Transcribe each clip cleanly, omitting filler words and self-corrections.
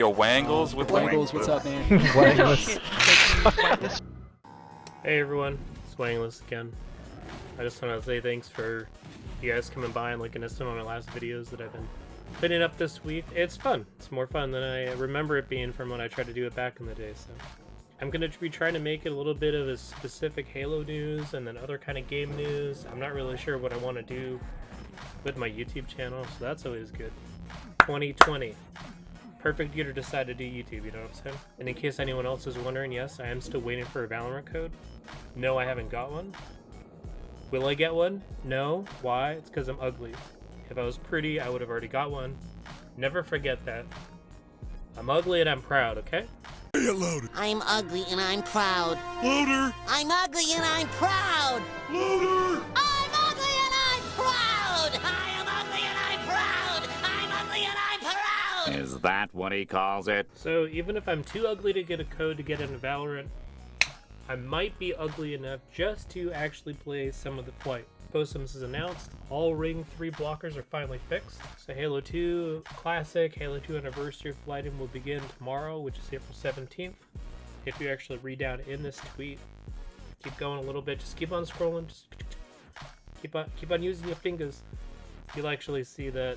Yo, Wangles with Wangles, what's up, man? Wangless. Hey everyone, it's Wangless again. I just want to say thanks for you guys coming by and looking at some of my last videos that I've been putting up this week. It's fun. It's more fun than I remember it being from when I tried to do it back in the day. So I'm going to be trying to make it a little bit of a specific Halo news and then other kind of game news. I'm not really sure what I want to do with my YouTube channel, so that's always good. 2020. Perfect year to decide to do YouTube, you know what I'm saying? And in case anyone else is wondering, yes, I am still waiting for a Valorant code. No, I haven't got one. Will I get one? No. Why? It's because I'm ugly. If I was pretty, I would have already got one. Never forget that. I'm ugly and I'm proud, okay? Say it louder. I'm ugly and I'm proud. Louder. I'm ugly and I'm proud. Louder. I'm ugly and I'm proud. I am ugly and I'm proud. I'm ugly and I'm proud. Is that what he calls it? So even if I'm too ugly to get a code to get into Valorant, I might be ugly enough just to actually play some of the flight. Postums is announced. All Ring 3 blockers are finally fixed. So Halo 2 Classic, Halo 2 Anniversary flighting will begin tomorrow, which is April 17th. If you actually read down in this tweet, keep going a little bit, just keep on scrolling, just keep on using your fingers. You'll actually see that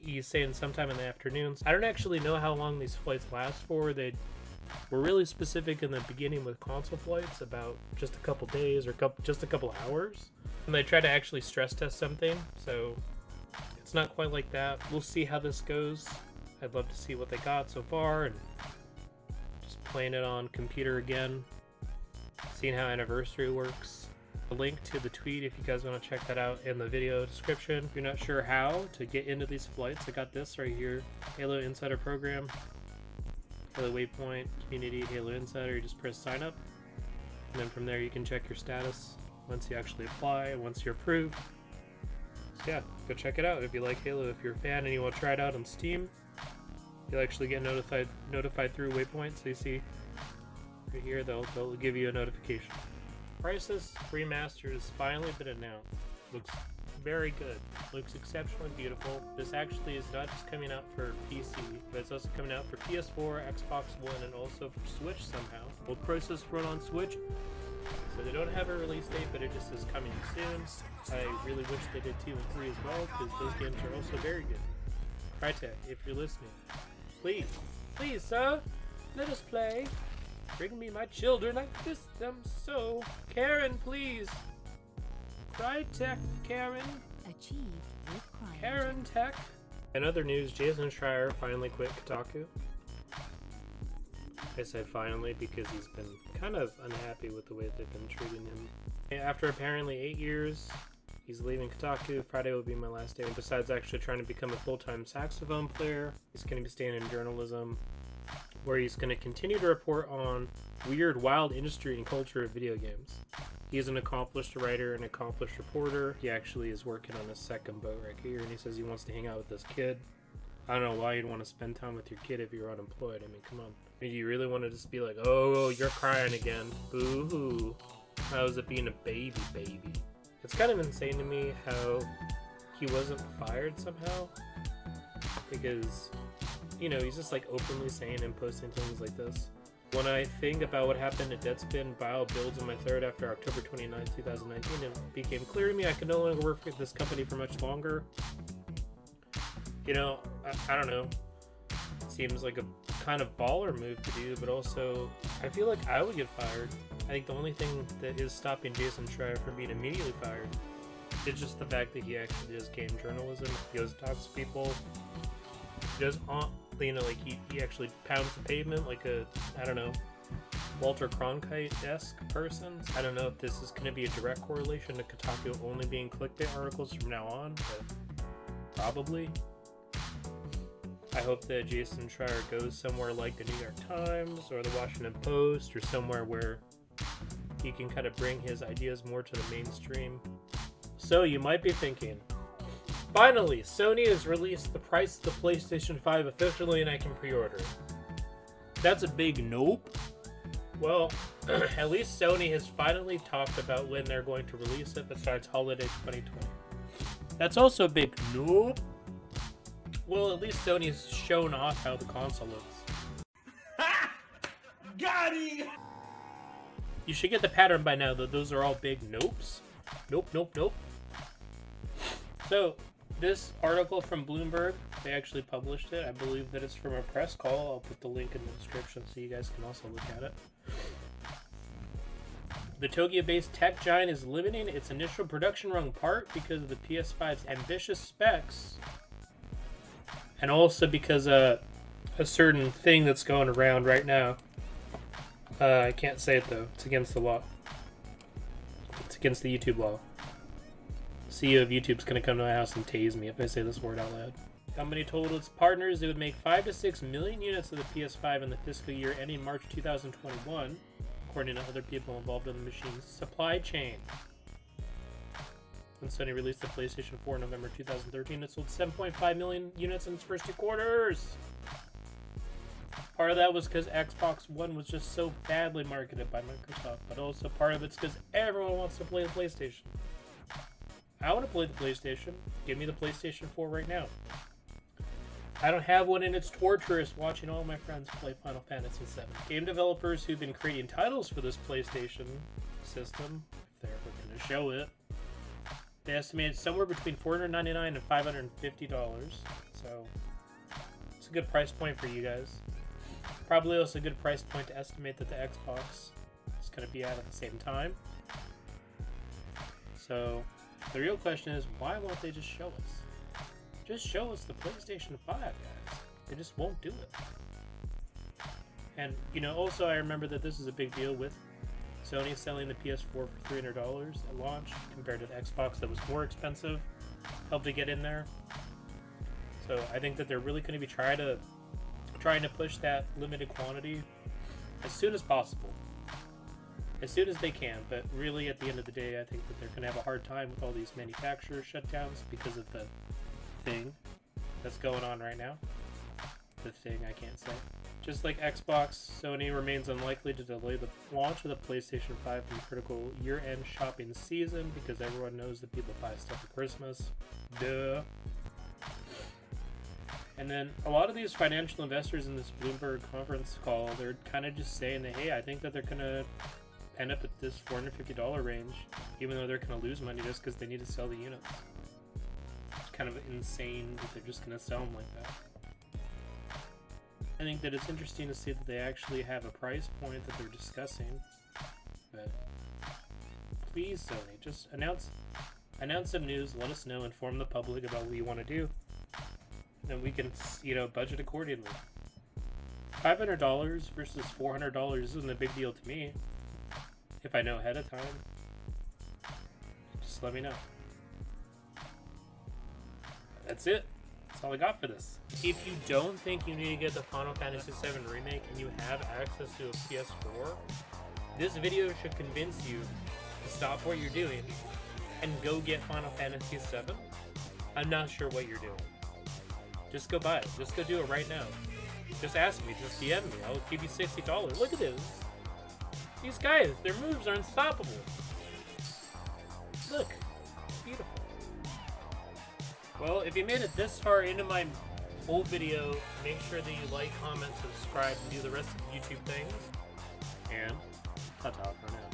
he's saying sometime in the afternoons. I don't actually know how long these flights last for. They were really specific in the beginning with console flights, about just a couple days or just a couple hours. And they try to actually stress test something, so it's not quite like that. We'll see how this goes. I'd love to see what they got so far, and just playing it on computer again, seeing how Anniversary works. A link to the tweet if you guys want to check that out in the video description. If you're not sure how to get into these flights, I got this right here. Halo Insider Program, Halo Waypoint, Community, Halo Insider. You just press sign up, and then from there you can check your status once you actually apply and once you're approved. So yeah, go check it out if you like Halo. If you're a fan and you want to try it out on Steam, you'll actually get notified through Waypoint. So you see right here, they'll give you a notification. Crysis Remastered has finally been announced. Looks very good. Looks exceptionally beautiful. This actually is not just coming out for PC, but it's also coming out for PS4, Xbox One, and also for Switch somehow. Will Crysis run on Switch? So they don't have a release date, but it just is coming soon. I really wish they did 2 and 3 as well, because those games are also very good. Crytek, if you're listening, please, sir, let us play. Bring me my children, I miss them so. Karen, please. Crytek, Karen. Achieve with Crytek. Karen Tech. In other news, Jason Schreier finally quit Kotaku. I said finally because he's been kind of unhappy with the way they've been treating him. After apparently 8 years, he's leaving Kotaku. Friday will be my last day. And besides actually trying to become a full-time saxophone player, he's going to be staying in journalism, where he's going to continue to report on weird, wild industry and culture of video games. He's an accomplished writer and accomplished reporter. He actually is working on his second boat right here, and he says he wants to hang out with this kid. I don't know why you'd want to spend time with your kid if you're unemployed. I mean, come on. I mean, you really want to just be like, oh, you're crying again. Boo-hoo. How's it being a baby? It's kind of insane to me how he wasn't fired somehow. Because, you know, he's just like openly saying and posting things like this. When I think about what happened to Deadspin Bio Builds on my third after October 29, 2019, it became clear to me I could no longer work with this company for much longer. You know, I don't know. It seems like a kind of baller move to do, but also I feel like I would get fired. I think the only thing that is stopping Jason Schreier from being immediately fired is just the fact that he actually does game journalism. He goes and talks to people. He does, you know, like he actually pounds the pavement like a, I don't know, Walter Cronkite-esque person. I don't know if this is going to be a direct correlation to Kotaku only being clickbait articles from now on, but probably. I hope that Jason Schreier goes somewhere like the New York Times or the Washington Post or somewhere where he can kind of bring his ideas more to the mainstream. So you might be thinking, finally, Sony has released the price of the PlayStation 5 officially and I can pre-order it. That's a big nope. Well, at least Sony has finally talked about when they're going to release it besides holiday 2020. That's also a big nope. Well, at least Sony's shown off how the console looks. Got him! You should get the pattern by now, though. Those are all big nopes. Nope, nope, nope. So, this article from Bloomberg, they actually published it. I believe that it's from a press call. I'll put the link in the description so you guys can also look at it. The Tokyo-based tech giant is limiting its initial production run part because of the PS5's ambitious specs, and also because a certain thing that's going around right now. I can't say it though. It's against the law. It's against the YouTube law. CEO of YouTube's gonna come to my house and tase me if I say this word out loud. The company told its partners it would make 5 to 6 million units of the PS5 in the fiscal year ending March 2021, according to other people involved in the machine's supply chain. When Sony released the PlayStation 4 in November 2013, it sold 7.5 million units in its first 2 quarters. Part of that was because Xbox One was just so badly marketed by Microsoft, but also part of it's because everyone wants to play the PlayStation. I want to play the PlayStation. Give me the PlayStation 4 right now. I don't have one, and it's torturous watching all my friends play Final Fantasy VII. Game developers who've been creating titles for this PlayStation system, if they're ever going to show it, they estimated somewhere between $499 and $550. So it's a good price point for you guys. Probably also a good price point to estimate that the Xbox is going to be at the same time. So the real question is, why won't they just show us? Just show us the PlayStation 5, guys. They just won't do it. And, you know, also I remember that this is a big deal with Sony selling the PS4 for $300 at launch compared to the Xbox that was more expensive. Helped to get in there. So I think that they're really going to be trying to push that limited quantity as soon as possible. As soon as they can, but really at the end of the day, I think that they're going to have a hard time with all these manufacturer shutdowns because of the thing that's going on right now. The thing, I can't say. Just like Xbox, Sony remains unlikely to delay the launch of the PlayStation 5 in the critical year-end shopping season because everyone knows that people buy stuff for Christmas. Duh. And then a lot of these financial investors in this Bloomberg conference call, they're kind of just saying that, hey, I think that they're going to end up at this $450 range, even though they're going to lose money just because they need to sell the units. It's kind of insane that they're just going to sell them like that. I think that it's interesting to see that they actually have a price point that they're discussing. But please, Sony, just announce some news, let us know, inform the public about what you want to do. Then we can, you know, budget accordingly. $500 versus $400 isn't a big deal to me. If I know ahead of time, just let me know. That's it. That's all I got for this. If you don't think you need to get the Final Fantasy VII Remake and you have access to a PS4, this video should convince you to stop what you're doing and go get Final Fantasy VII. I'm not sure what you're doing. Just go buy it. Just go do it right now. Just ask me. Just DM me. I'll give you $60. Look at this. These guys, their moves are unstoppable. Look. Beautiful. Well, if you made it this far into my full video, make sure that you like, comment, subscribe, and do the rest of the YouTube things. And ta-ta for now.